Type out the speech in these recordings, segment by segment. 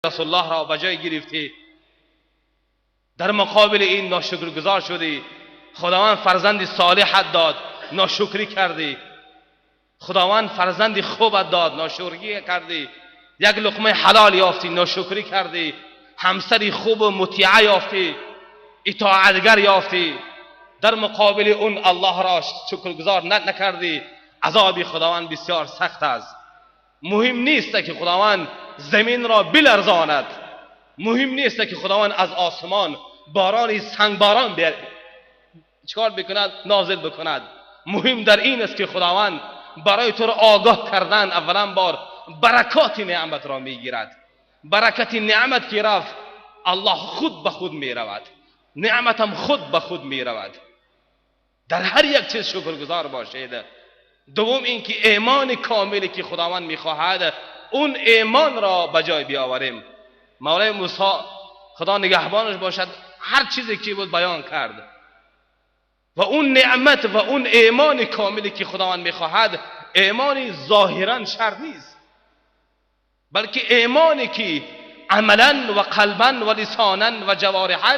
رسول الله را به جای گرفتی، در مقابل این ناشکرگزار شدی. خداوند فرزند صالحت داد، ناشکری کردی. خداوند فرزند خوبت داد، ناشکری کردی. یک لقمه حلال یافتی، ناشکری کردی. همسری خوب و مطیعه یافتی، اطاعتگر یافتی، در مقابل اون الله را شکرگزار نکردی. عذاب خداوند بسیار سخت است. مهم نیست که خداوند زمین را بلرزاند، مهم نیست که خداوند از آسمان بارانی سنگ باران چکار بکند، نازل بکند. مهم در این است که خداوند برای تو را آگاه کردن اولا بار برکات نعمت را میگیرد. برکت نعمت که رفت، الله خود به خود می رود، نعمتم خود به خود می رود. در هر یک چیز شکرگزار باشید. دوم اینکه ایمان کاملی که خداوند میخواهد، اون ایمان را به جای بیاوریم. مولای موسی خدا نگهبانش باشد، هر چیزی که بود بیان کرد. و اون نعمت و اون ایمان کاملی که خداوند میخواهد، ایمانی ظاهرا شر نیست، بلکه ایمانی که عملا و قلبا و لسانا و جوارحا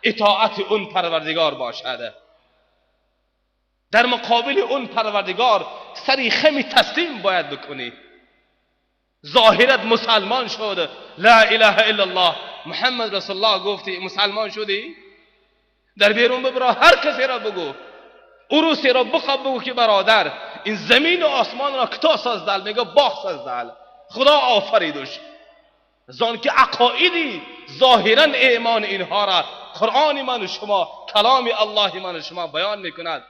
اطاعت اون پروردگار باشد. در مقابل اون پروردگار سری خم تسلیم باید بکنی. ظاهرت مسلمان شد، لا اله الا الله محمد رسول الله گفتی، مسلمان شدی؟ در بیرون ببرا، هر کسی را بگو، عروسی را بگو که برادر این زمین و آسمان را کتا سازدل؟ میگه باغ سازدل، خدا آفریدش. زان که عقایدی ظاهرا ایمان اینها را قرآن من و شما، کلام الله من و شما بیان میکند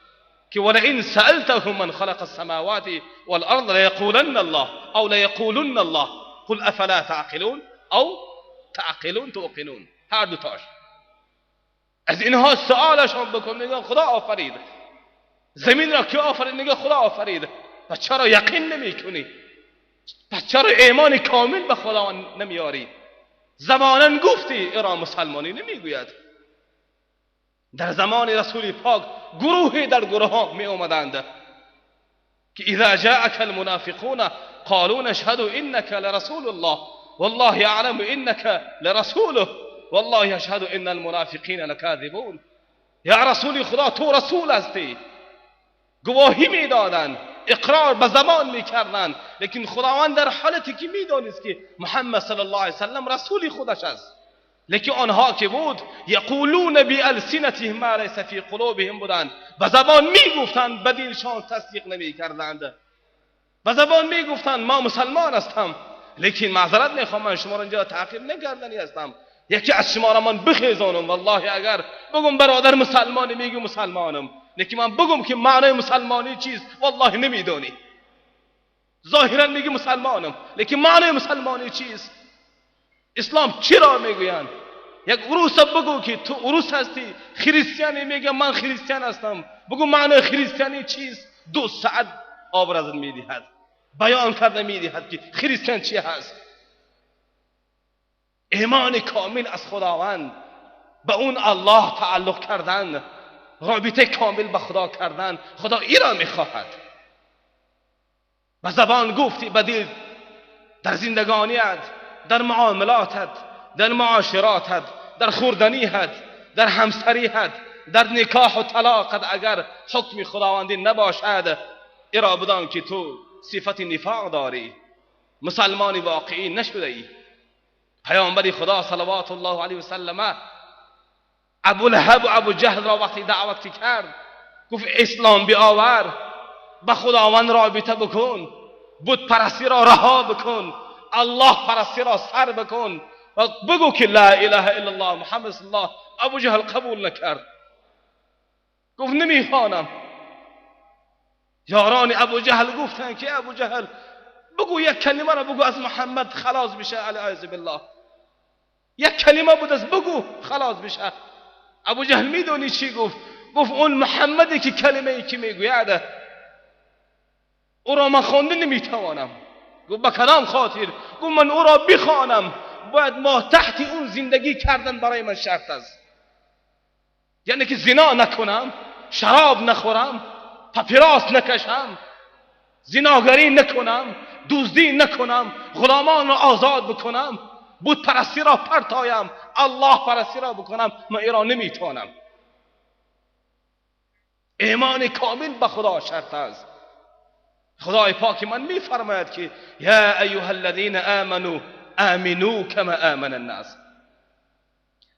که ولئن سألتهم من خلق السماوات والارض ليقولن الله او ليقولن الله قل افلا تعقلون او تعقلون توقنون. هر دوتاش از اینها سوالشون بکن، میگن خدا آفرید. زمین را که آفرید؟ میگه خدا آفرید. پس چرا یقین نمی کنی؟ پس چرا ایمان کامل به خدا نمیاری؟ زمانا گفتی ایران مسلمانی نمیگوید. در زمان رسول پاک گروهی در گروه ها می اومدند که اذا جاءك المنافقون قالوا نشهد انك لرسول الله والله يعلم انك لرسوله والله يشهد ان المنافقین لكاذبون. یا رسول خدا تو رسول هستی. گواهی میدادند، اقرار به زبان میکردند، لیکن خداوند در حالتی که میدانست که محمد صلی الله علیه وسلم رسول خودش است، لیکن آنها که بود یقولون بألسنتهم ما لیس فی قلوبهم بودند، به زبان میگفتند، به دلشان تصدیق نمیکردند. به زبان میگفتند ما مسلمان هستم، لیکن معذرت میخوام من شما را اینجا تعقیب نکردنی هستم، یکی از شما را من بخیزانم. والله اگر بگم برادر مسلمانی، میگی مسلمانم، لیکن من بگم که معنای مسلمانی چیست، والله نمیدانی. ظاهرا میگی مسلمانم، لیکن معنای مسلمانی چیست؟ اسلام چرا میگویند؟ یک عروس بگو که تو عروس هستی، خریستیانی میگه من خریستیان هستم، بگو معنای خریستیانی چیست؟ 2 ساعت آبرزن میدهد، بیان کرده میدهد که خریستیان چی هست. ایمان کامل از خداوند، به اون الله تعلق کردن، رابطه کامل به خدا کردن. خدا ایران میخواهد. به زبان گفتی، به دل، در زندگانیت، در معاملاتت، در معاشراتت، در خوردنیت، در همسریت، در نکاح و طلاقت اگر حکم خداوندی نباشد، ایرا بدان که تو صفت نفاق داری، مسلمانی واقعی نشده ای. پیامبر خدا صلوات الله علیه و سلم ابو لهب و ابو جهل را وقتی دعوت کرد، گفت اسلام بیاور، به خداوند رابطه بکن، بت پرستی را رها بکن، الله پرستی را سر بکن و بگو که لا اله الا الله محمد رسول الله. ابو جهل قبول نکرد، گفت نمیخوانم. یاران ابو جهل گفتن که ابو جهل بگو یک کلمه را بگو از محمد خلاص بشه، علیه بالله. یک کلمه بود از بگو خلاص بشه. ابو جهل میدونی چی گفت؟ گفت اون محمدی که کلمه ای که میگوید او را من خوانده نمیتوانم. گفت به کدام خاطر؟ گفت من او را بخوانم باید ما تحت اون زندگی کردن برای من شرط است. یعنی که زنا نکنم، شراب نخورم، پاپیراس نکشم، زناگری نکنم، دزدی نکنم، غلامان را آزاد بکنم، بود پرستی را پرتایم، الله پرستی را بکنم، من این را نمیتونم. ایمان کامل به خدا شرط است. خدای پاک من میفرماید که یا ایها الذین آمنوا آمنوا کما آمن الناس.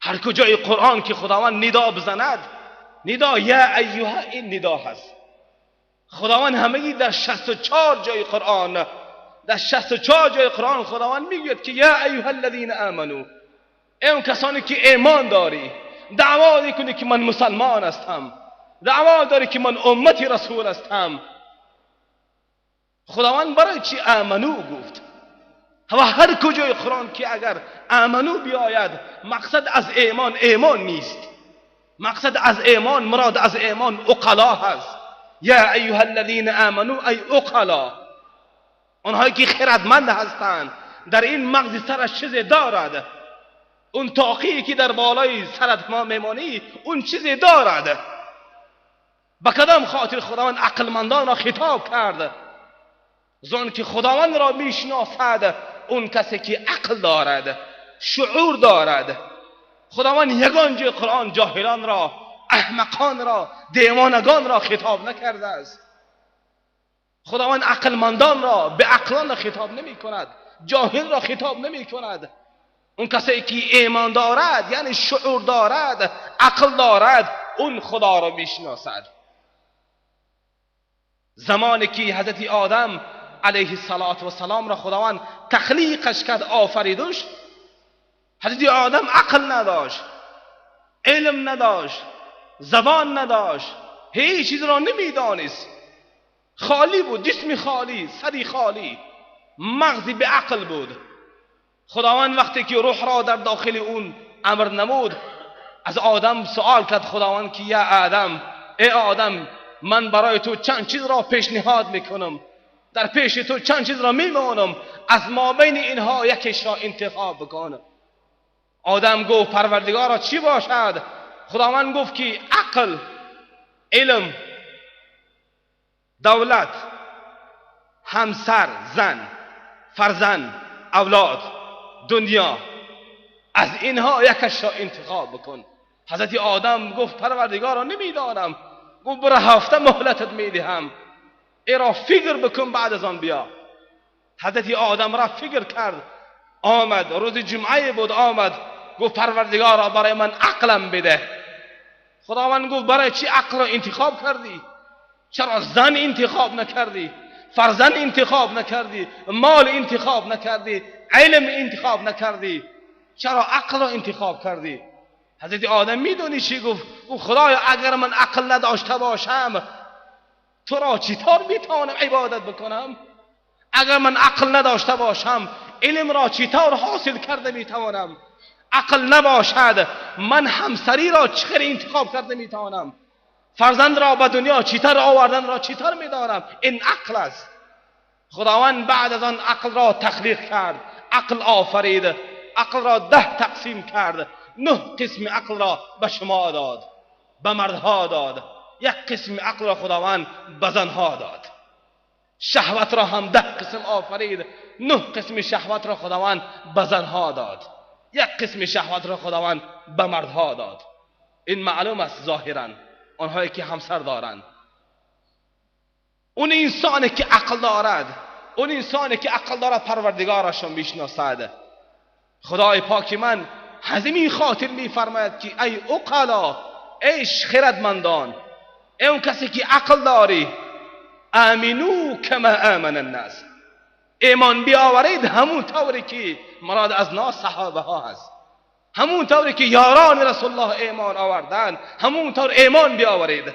هر کجای قرآن که خداوند ندا بزند، ندا یا ایها این ندا هست. خداوند همگی در 64 جای قرآن، در 64 جای قرآن خداوند میگوید که یا ایها الذین آمنو، اون کسانی که ایمان داری، دعوا کنی که من مسلمان هستم، دعوا داری که من امتی رسول هستم. خداوند برای چی آمنو گفت؟ و هر کجای قرآن که اگر آمنو بیاید، مقصد از ایمان ایمان نیست. مقصد از ایمان، مراد از ایمان عقلا هست. یا ایها الذین آمنو ای عقلا، اونهایی که خردمند هستند. در این مغز سرش چیزی دارد، اون تاقی که در بالای سرت ما میمانی اون چیزی دارد. به کدام خاطر خداوند عقلمندان را خطاب کرد؟ زن که خداوند را میشناسد اون کسی که عقل دارد، شعور دارد. خداوند یگان جای قرآن جاهلان را، احمقان را، دیوانگان را خطاب نکرده است. خداوند عقلمندان را به عقلان خطاب نمی کند، جاهل را خطاب نمی کند. اون کسی که ایمان دارد یعنی شعور دارد، عقل دارد، اون خدا را میشناسد. زمانی که حضرت آدم علیه السلام را خداوند تخلیقش کرد، آفریدش، حضرت آدم عقل نداشت، علم نداشت، زبان نداشت، هیچ چیز را نمیدانست. خالی بود، جسم خالی، سری خالی، مغزی به عقل بود. خداوند وقتی که روح را در داخل اون امر نمود، از آدم سوال کرد خداوند که یا آدم، ای آدم، من برای تو چند چیز را پیشنهاد میکنم، در پیش تو چند چیز را میمانم، از ما بین اینها یکیش را انتخاب بکن. آدم گفت پروردگارا چی باشد؟ خداوند گفت که عقل، علم، دولت، همسر، زن، فرزند، اولاد، دنیا، از اینها یکش را انتخاب بکن. حضرت آدم گفت پروردگارا نمیدانم. گفت برای هفته مهلتت میدهم، ای را فکر بکن بعد از آن بیا. حضرت آدم را فکر کرد، آمد، روز جمعه بود، آمد گفت پروردگارا برای من عقلم بده. خداوند گفت برای چی عقل را انتخاب کردی؟ چرا زن انتخاب نکردی؟ فرزند انتخاب نکردی؟ مال انتخاب نکردی؟ علم انتخاب نکردی؟ چرا عقل را انتخاب کردی؟ حضرت آدم میدونی چی گفت؟ خدایا اگر من عقل نداشته باشم تو را چطور میتوانم عبادت بکنم؟ اگر من عقل نداشته باشم علم را چطور حاصل کرده میتوانم؟ عقل نباشد من همسری را چطور انتخاب کرده میتوانم؟ فرزند را به دنیا چطور آوردن را چطور میدانم؟ این عقل است. خداوند بعد از آن عقل را تخلیق کرد، عقل آفرید، عقل را 10 تقسیم کرد. 9 قسم عقل را به شما داد، به مردها داد. 1 قسم عقل را خداوند به زنها داد. شهوت را هم 10 قسم آفرید. 9 قسم شهوت را خداوند به زنها داد، 1 قسم شهوت را خداوند به مردها داد. این معلوم است ظاهرا آنهایی که همسر دارند. اون انسانی که عقل دارد، اون انسانی که عقل دارد پروردگارش را میشناسد. خدای پاک من همین خاطر میفرماید که ای عقلا، ای خردمندان، ای اون کسی که عقل داری، آمنو کما آمن الناس، ایمان بیاورید همون طوری که مراد از ناس صحابه ها هست، همون طوری که یاران رسول الله ایمان آوردن همون طور ایمان بیاورید.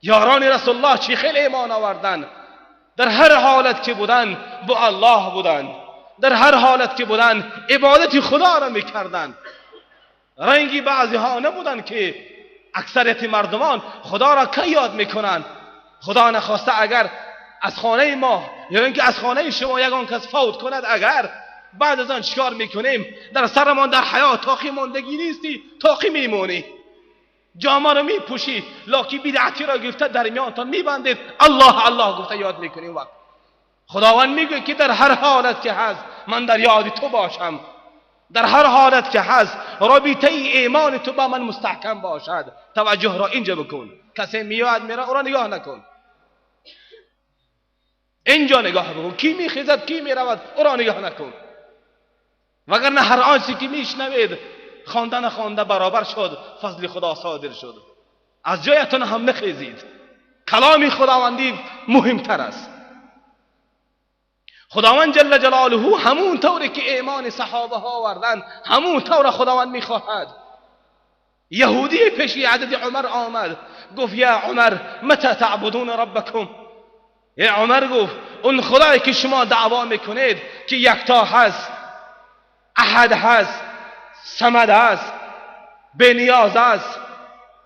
یاران رسول الله چی خیلی ایمان آوردن، در هر حالت که بودن با الله بودن، در هر حالت که بودن عبادت خدا را میکردن. رنگی بعضی ها نبودن که اکثریت مردمان خدا را که یاد میکنن. خدا نخواسته اگر از خانه ما یا اینکه از خانه شما یگان کس فوت کند، اگر بعد از آن چیکار میکنیم؟ در سرمان در حیات تاقی ماندگی نیستی، تاقی میمونی، جامه رو میپوشی، لاکی بدعتی را گرفته در میانتان میبندید، الله الله گفته یاد میکنی. وقت خداوند میگه که در هر حالت که هست من در یاد تو باشم. در هر حالت که هست رابطه ایمان تو با من مستحکم باشد. توجه را اینجا بکن. کسی میاد میره او را نگاه نکن، اینجا نگاه بکن. کی میخیزد کی میرود او را نگاه نکن، وگرنه هر آنچه که میشنوید خوانده برابر شد، فضل خدا صادر شد. از جایتون هم نخیزید. کلام خداوندی مهمتر است. خداوند جل جلاله همون طوری که ایمان صحابه ها آوردن همون طور خداوند میخواهد. یهودی پیش عدد عمر آمد، گفت یا عمر متى تعبدون ربکم؟ یا عمر گفت اون خدایی که شما دعوا میکنید که یکتا هست، احد هست، صمد هست، بنیاز است،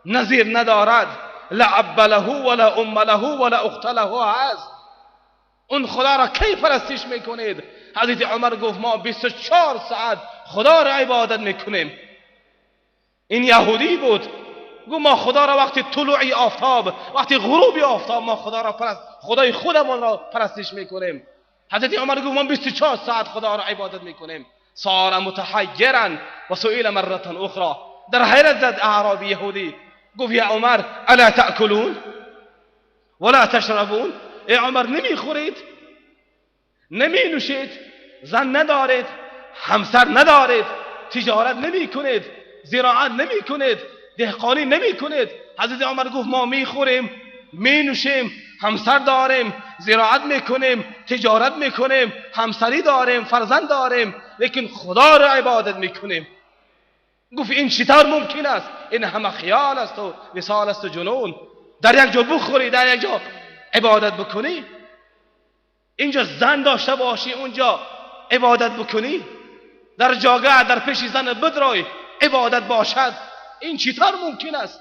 نظیر ندارد، لا اب له ولا ام له ولا اخت له هست، اون خدا را کی پرستش میکنید؟ حضرت عمر گفت ما 24 ساعت خدا را عبادت میکنیم. این یهودی بود، گفت ما خدا را وقتی طلوع آفتاب، وقتی غروب آفتاب ما خدا را خدای خودمون را پرستش میکنیم. حضرت عمر گفت ما 24 ساعت خدا را عبادت میکنیم. صار متحیرا و سئل مره اخرى، در حیرت زد اعرابی یهودی، گفت یا عمر الا تأکلون ولا تشربون؟ ای عمر نمیخورید، نمی نوشید، زن ندارید، همسر ندارید، تجارت نمی کنید، زراعت نمی کنید، دهقانی نمی کنید؟ حضرت عمر گفت ما میخوریم، می نوشیم، همسر داریم، زراعت میکنیم، تجارت میکنیم، همسری داریم، فرزند داریم، لیکن خدا را عبادت میکنیم. گفت این چطور ممکن است؟ این همه خیال است و وصال است و جنون. در یک جا بخوری، در یک جا عبادت بکنی، اینجا زن داشته باشی اونجا عبادت بکنی، در جاگه در پیش زن بدروی عبادت باشد. این چطور ممکن است؟